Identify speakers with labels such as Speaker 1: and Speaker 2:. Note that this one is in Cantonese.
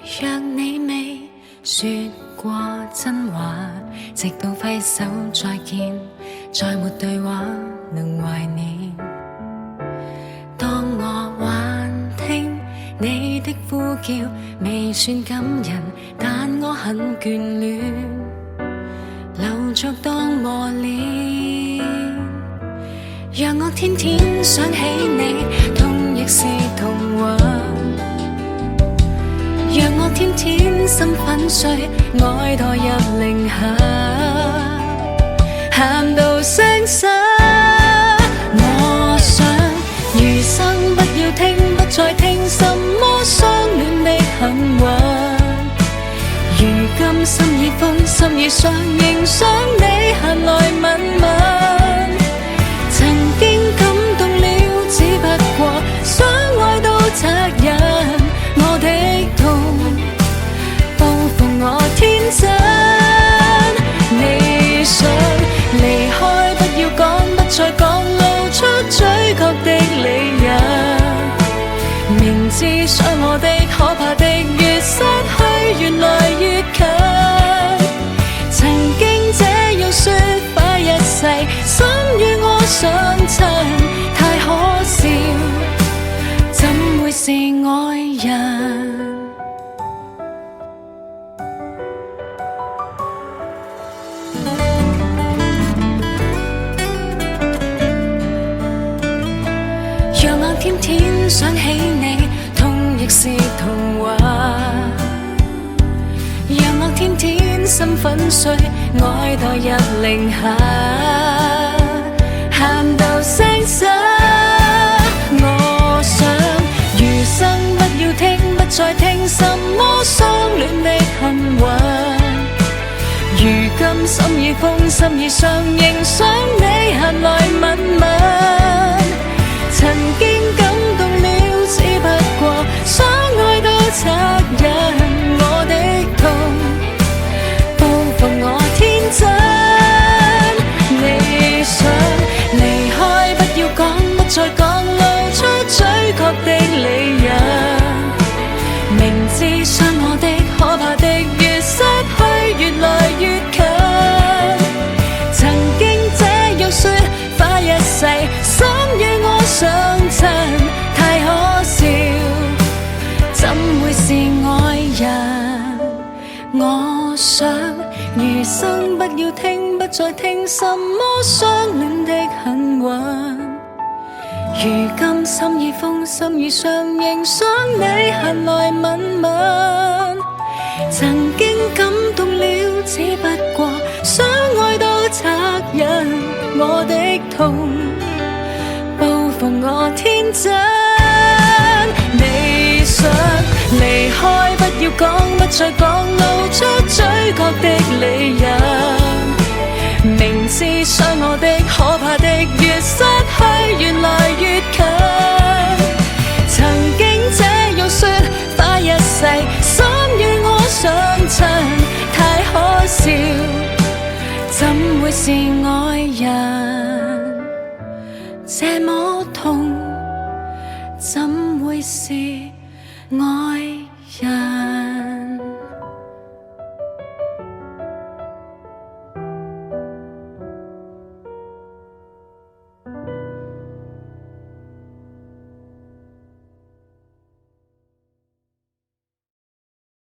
Speaker 1: 若你未說過真話，直到揮手再見，再沒對話能懷念。當我還聽你的呼叫，未算感人，但我很眷戀，留着當磨練。讓我天天想起你，痛亦是童話。讓我天天心粉碎，愛墮入零下，喊到聲沙。我想餘生不要聽，不再聽什麼相戀的狠話。如今心已瘋，心已傷，仍想你閒來吻吻。曾經感動了，只不過相愛都責任。我的痛報復我天真。你想離開，不要講，不再講，露出嘴角的理由。明知傷我的可怕的，越失去越來越近。曾經這樣說快一世，心與我相襯，太可笑，怎會是愛人？讓我天天想起你，痛亦是童話。讓我天天心粉碎，愛墮入零下，喊到聲沙。我想餘生不要聽，不再聽什麼相戀的恨話。如今心已瘋，心已傷，仍想你閒來吻吻。曾經感動了，只不過相愛都責任。我的痛報復我天真。你想離開，不要講，不再講，露出嘴角的理由。明知傷我的可怕的，越失去越來越近。曾經這樣說快一世，心與我相襯，太可笑，怎會是愛人？我想餘生不要聽，不再聽什麼相戀的恨話。如今心已瘋，心已傷，仍想你閒來吻吻。曾經感動了，只不過相愛都責任。我的痛報復我天真。你想離開，不要講，不再講，露出嘴角的理由。明知傷我的可怕的，越失去越來越近。曾經這樣說快一世，心與我相襯，太可笑，怎會是愛人？這麼痛，怎會是